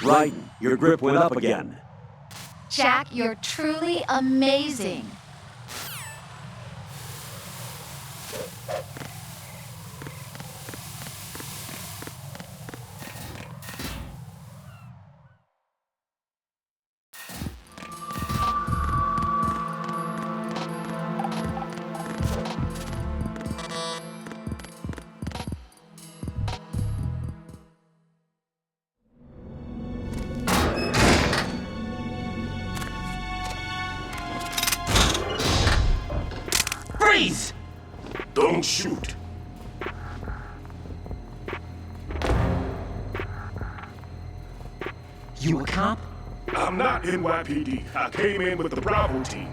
Right, your grip went up again. Jack, you're truly amazing. Freeze! Don't shoot. You a cop? I'm not NYPD. I came in with the Bravo team.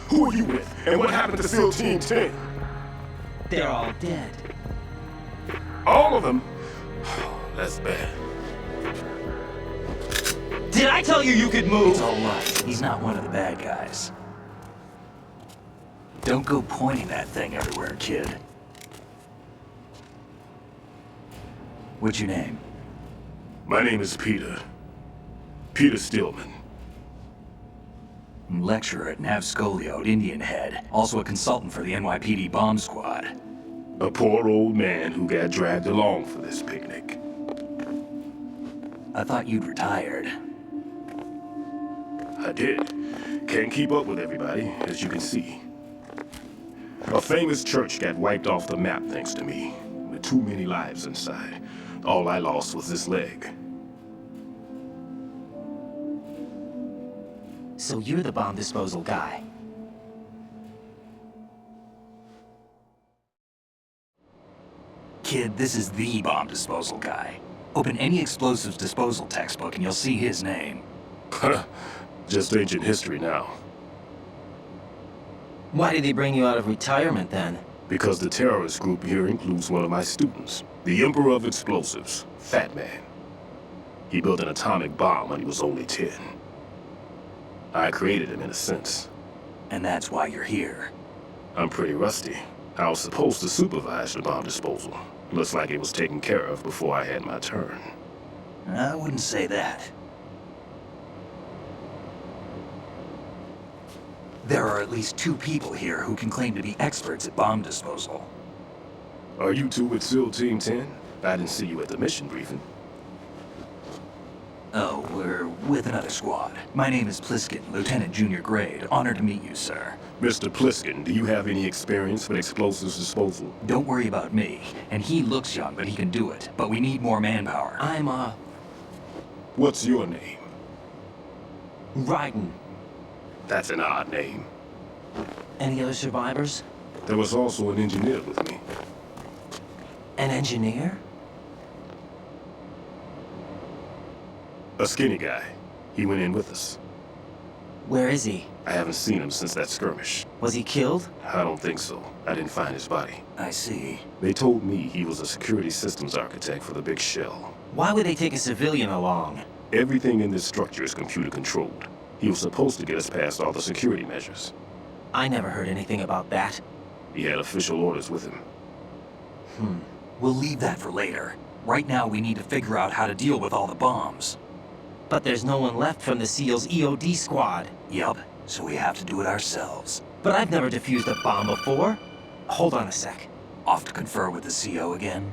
Who are you with? And what happened to SEAL Team 10? They're all dead. All of them? That's bad. Did I tell you could move? It's all right. He's not one of the bad guys. Don't go pointing that thing everywhere, kid. What's your name? My name is Peter. Peter Stillman. Lecturer at Navscolio at Indian Head. Also a consultant for the NYPD bomb squad. A poor old man who got dragged along for this picnic. I thought you'd retired. I did. Can't keep up with everybody, as you can see. A famous church got wiped off the map thanks to me, with too many lives inside. All I lost was this leg. So you're the bomb disposal guy. Kid, this is the bomb disposal guy. Open any explosives disposal textbook and you'll see his name. Just ancient history now. Why did they bring you out of retirement then? Because the terrorist group here includes one of my students, the Emperor of Explosives, Fat Man. He built an atomic bomb when he was only 10. I created him in a sense. And that's why you're here. I'm pretty rusty. I was supposed to supervise the bomb disposal. Looks like it was taken care of before I had my turn. I wouldn't say that. There are at least 2 people here who can claim to be experts at bomb disposal. Are you two with SEAL Team 10? I didn't see you at the mission briefing. Oh, we're with another squad. My name is Pliskin, Lieutenant Junior Grade. Honored to meet you, sir. Mr. Pliskin, do you have any experience with explosives disposal? Don't worry about me. And he looks young, but he can do it. But we need more manpower. I'm, What's your name? Raiden. That's an odd name. Any other survivors? There was also an engineer with me. An engineer? A skinny guy. He went in with us. Where is he? I haven't seen him since that skirmish. Was he killed? I don't think so. I didn't find his body. I see. They told me he was a security systems architect for the big shell. Why would they take a civilian along? Everything in this structure is computer controlled. He was supposed to get us past all the security measures. I never heard anything about that. He had official orders with him. We'll leave that for later. Right now, we need to figure out how to deal with all the bombs. But there's no one left from the SEAL's EOD squad. Yup, so we have to do it ourselves. But I've never defused a bomb before. Hold on a sec. Off to confer with the CO again?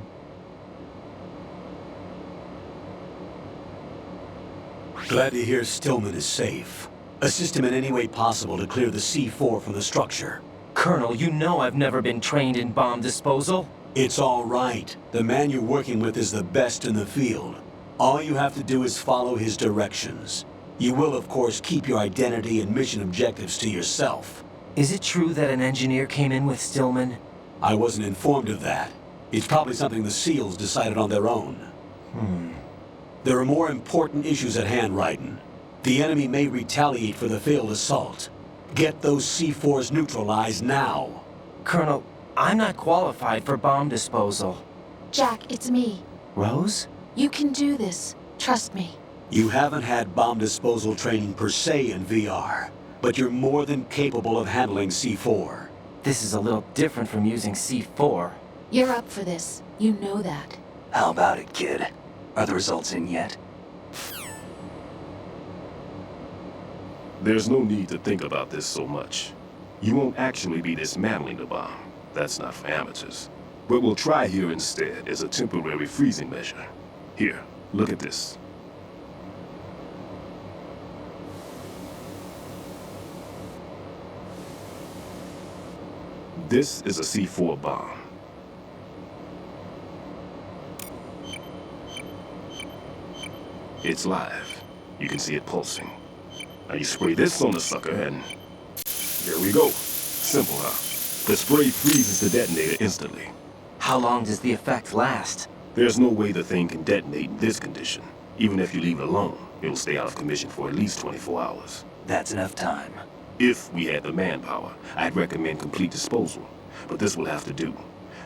Glad to hear Stillman is safe. Assist him in any way possible to clear the C4 from the structure. Colonel, you know I've never been trained in bomb disposal. It's all right. The man you're working with is the best in the field. All you have to do is follow his directions. You will, of course, keep your identity and mission objectives to yourself. Is it true that an engineer came in with Stillman? I wasn't informed of that. It's probably something the SEALs decided on their own. There are more important issues at hand, Raiden. The enemy may retaliate for the failed assault. Get those C4s neutralized now. Colonel, I'm not qualified for bomb disposal. Jack, it's me. Rose? You can do this. Trust me. You haven't had bomb disposal training per se in VR, but you're more than capable of handling C4. This is a little different from using C4. You're up for this. You know that. How about it, kid? Are the results in yet? There's no need to think about this so much. You won't actually be dismantling the bomb. That's not for amateurs. What we'll try here instead is a temporary freezing measure. Here, look at this. This is a C4 bomb. It's live. You can see it pulsing. Now you spray this on the sucker and... there we go. Simple, huh? The spray freezes the detonator instantly. How long does the effect last? There's no way the thing can detonate in this condition. Even if you leave it alone, it'll stay out of commission for at least 24 hours. That's enough time. If we had the manpower, I'd recommend complete disposal. But this will have to do.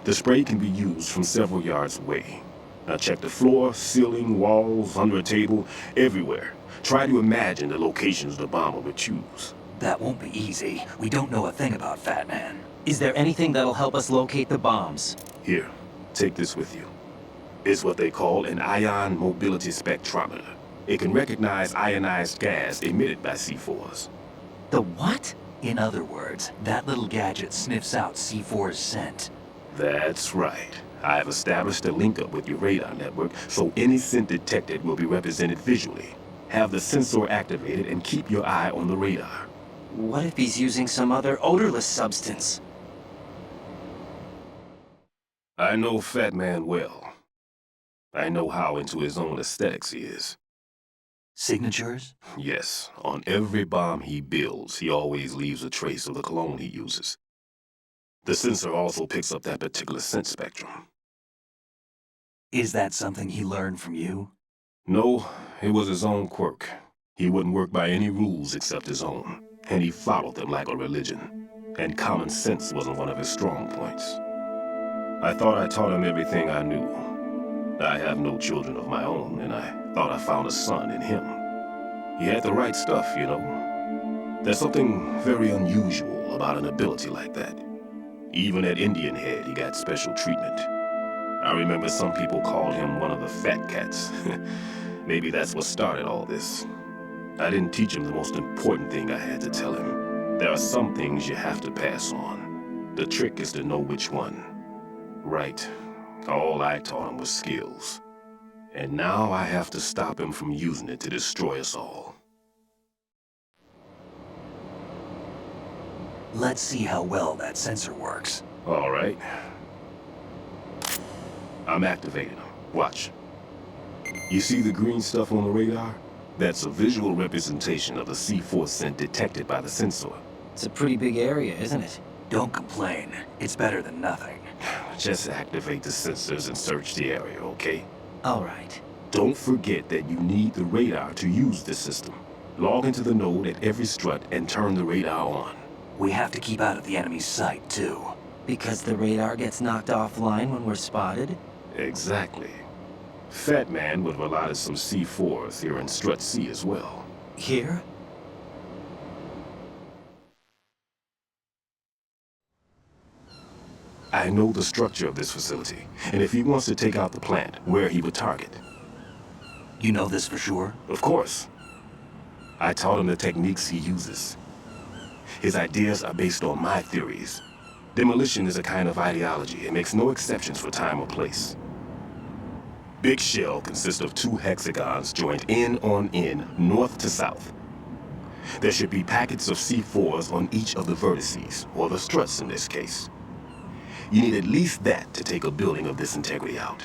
The spray can be used from several yards away. Now check the floor, ceiling, walls, under a table, everywhere. Try to imagine the locations the bomber would choose. That won't be easy. We don't know a thing about Fat Man. Is there anything that'll help us locate the bombs? Here, take this with you. It's what they call an ion mobility spectrometer. It can recognize ionized gas emitted by C4s. The what? In other words, that little gadget sniffs out C4's scent. That's right. I have established a link-up with your radar network, so any scent detected will be represented visually. Have the sensor activated and keep your eye on the radar. What if he's using some other odorless substance? I know Fat Man well. I know how into his own aesthetics he is. Signatures? Yes, on every bomb he builds, he always leaves a trace of the cologne he uses. The sensor also picks up that particular scent spectrum. Is that something he learned from you? No, it was his own quirk. He wouldn't work by any rules except his own, and he followed them like a religion. And common sense wasn't one of his strong points. I thought I taught him everything I knew. I have no children of my own, and I thought I found a son in him. He had the right stuff, you know. There's something very unusual about an ability like that. Even at Indian Head, he got special treatment. I remember some people called him one of the fat cats. Maybe that's what started all this. I didn't teach him the most important thing I had to tell him. There are some things you have to pass on. The trick is to know which one. Right. All I taught him was skills. And now I have to stop him from using it to destroy us all. Let's see how well that sensor works. All right. I'm activating them. Watch. You see the green stuff on the radar? That's a visual representation of the C4 scent detected by the sensor. It's a pretty big area, isn't it? Don't complain. It's better than nothing. Just activate the sensors and search the area, okay? All right. Don't forget that you need the radar to use this system. Log into the node at every strut and turn the radar on. We have to keep out of the enemy's sight, too. Because the radar gets knocked offline when we're spotted? Exactly. Fat Man would have allotted some C4s here in Strut C as well. Here? I know the structure of this facility, and if he wants to take out the plant, where he would target. You know this for sure? Of course. I taught him the techniques he uses. His ideas are based on my theories. Demolition is a kind of ideology. It makes no exceptions for time or place. Big shell consists of 2 hexagons joined end on end, north to south. There should be packets of C4s on each of the vertices, or the struts in this case. You need at least that to take a building of this integrity out.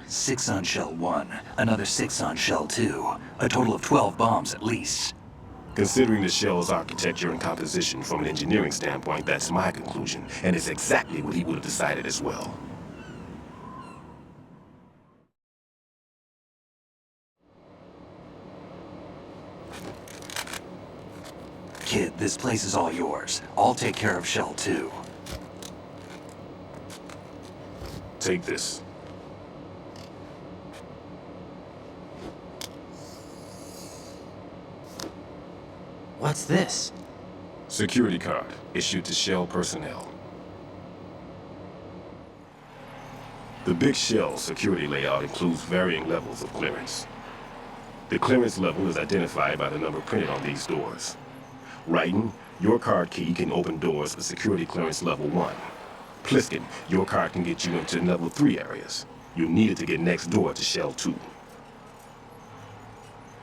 6 on shell 1, another 6 on shell 2. A total of 12 bombs at least. Considering the shell's architecture and composition from an engineering standpoint, that's my conclusion, and it's exactly what he would have decided as well. Kid, this place is all yours. I'll take care of shell 2. Take this. What's this? Security card, issued to Shell personnel. The Big Shell security layout includes varying levels of clearance. The clearance level is identified by the number printed on these doors. Raiden, your card key can open doors for security clearance level 1. Pliskin, your card can get you into level 3 areas. You need it to get next door to Shell 2.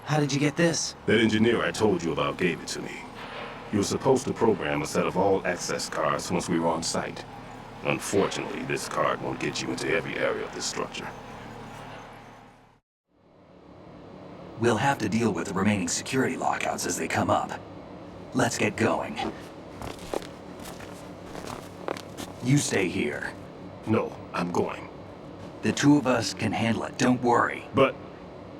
How did you get this? That engineer I told you about gave it to me. You were supposed to program a set of all access cards once we were on site. Unfortunately, this card won't get you into every area of this structure. We'll have to deal with the remaining security lockouts as they come up. Let's get going. You stay here. No, I'm going. The two of us can handle it, don't worry. But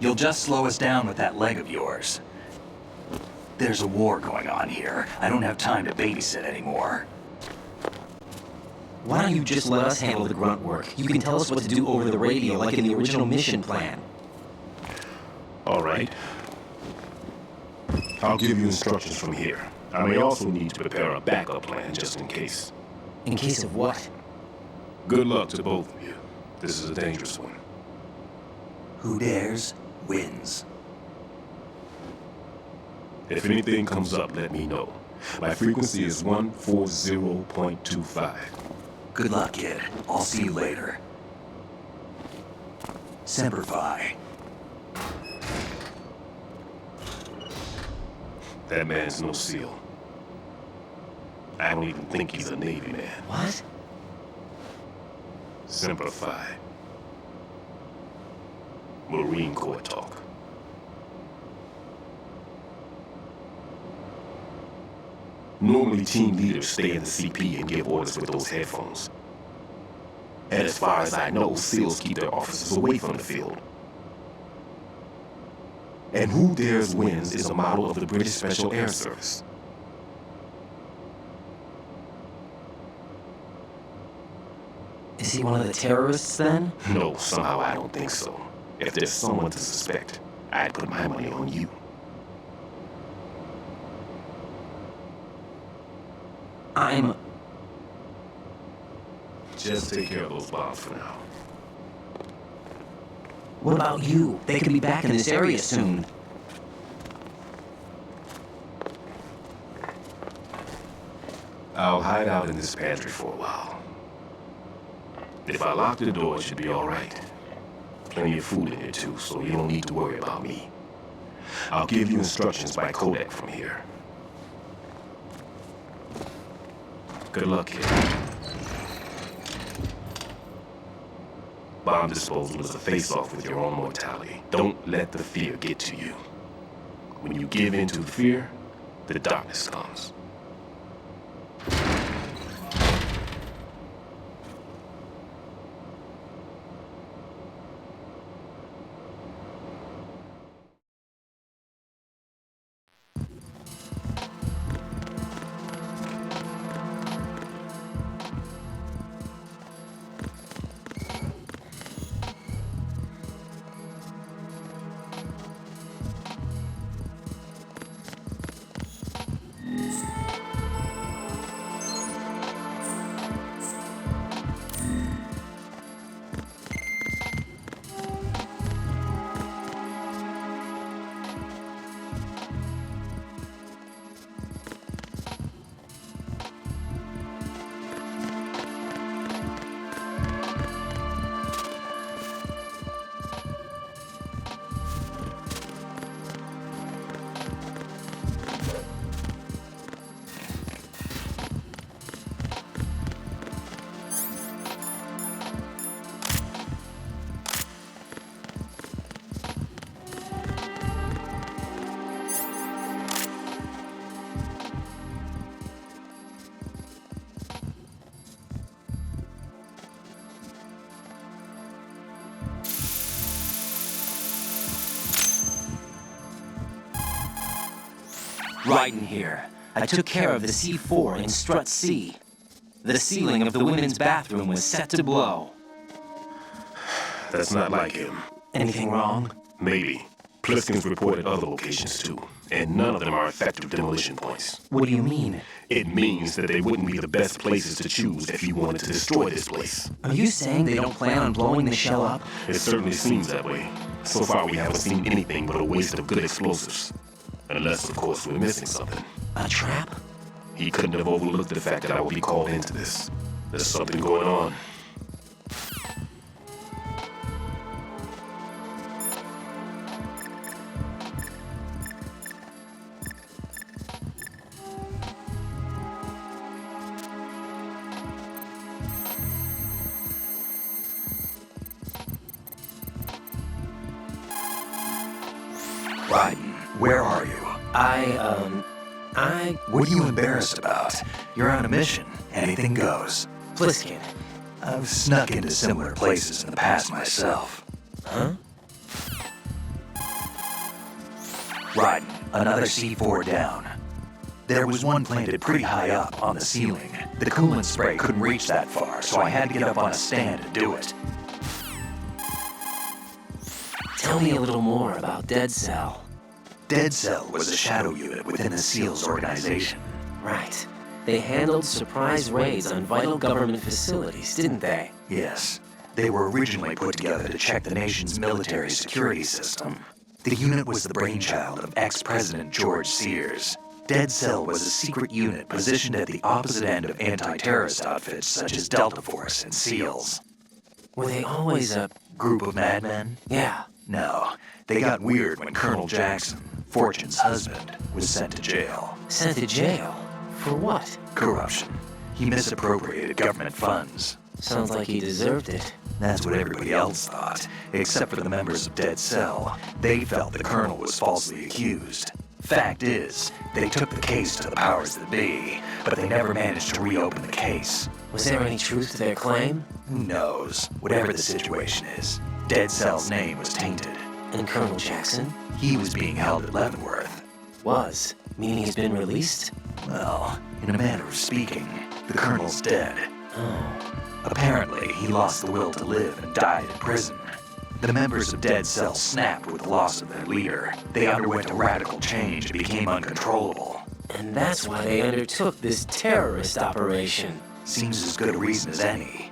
You'll just slow us down with that leg of yours. There's a war going on here. I don't have time to babysit anymore. Why don't you just let us handle the grunt work? You can tell us what to do over the radio like in the original mission plan. all right. I'll give you instructions from here. I may also need to prepare a backup plan just in case. In case of what? Good luck to both of you. This is a dangerous one. Who dares, wins. If anything comes up, let me know. My frequency is 140.25. Good luck, kid. I'll see you later. Semper Fi. That man's no SEAL. I don't even think he's a Navy man. What? Semper Fi. Marine Corps talk. Normally, team leaders stay in the CP and give orders with those headphones. And as far as I know, SEALs keep their officers away from the field. And Who Dares Wins is a model of the British Special Air Service. Is he one of the terrorists then? No, somehow I don't think so. If there's someone to suspect, I'd put my money on you. Just take care of those bombs for now. What about you? They could be back in this area soon. I'll hide out in this pantry for a while. If I lock the door, it should be all right. Plenty of food in here too, so you don't need to worry about me. I'll give you instructions by codec from here. Good luck, kid. Bomb disposal is a face-off with your own mortality. Don't let the fear get to you. When you give in to the fear, the darkness comes. Raiden here. I took care of the C4 in Strut C. The ceiling of the women's bathroom was set to blow. That's not like him. Anything wrong? Maybe. Pliskin's reported other locations too, and none of them are effective demolition points. What do you mean? It means that they wouldn't be the best places to choose if you wanted to destroy this place. Are you saying they don't plan on blowing the shell up? It certainly seems that way. So far, we haven't seen anything but a waste of good explosives. Unless, of course, we're missing something. A trap? He couldn't have overlooked the fact that I would be called into this. There's something going on. Raiden, where are you? What are you embarrassed about? You're on a mission. Anything goes. Pliskin. I've snuck into similar places in the past myself. Huh? Raiden, another C4 down. There was one planted pretty high up on the ceiling. The coolant spray couldn't reach that far, so I had to get up on a stand to do it. Tell me a little more about Dead Cell. Dead Cell was a shadow unit within the SEALs organization. Right. They handled surprise raids on vital government facilities, didn't they? Yes. They were originally put together to check the nation's military security system. The unit was the brainchild of ex-President George Sears. Dead Cell was a secret unit positioned at the opposite end of anti-terrorist outfits such as Delta Force and SEALs. Were they always a... Group of madmen? Yeah. No. They got weird when Colonel Jackson, Fortune's husband, was sent to jail. Sent to jail? For what? Corruption. He misappropriated government funds. Sounds like he deserved it. That's what everybody else thought, except for the members of Dead Cell. They felt the colonel was falsely accused. Fact is, they took the case to the powers that be, but they never managed to reopen the case. Was there any truth to their claim? Who knows? Whatever the situation is, Dead Cell's name was tainted. And Colonel Jackson? He was being held at Leavenworth. Was? Meaning he's been released? Well, in a manner of speaking, the colonel's dead. Oh. Apparently, he lost the will to live and died in prison. The members of Dead Cell snapped with the loss of their leader. They underwent a radical change and became uncontrollable. And that's why they undertook this terrorist operation. Seems as good a reason as any.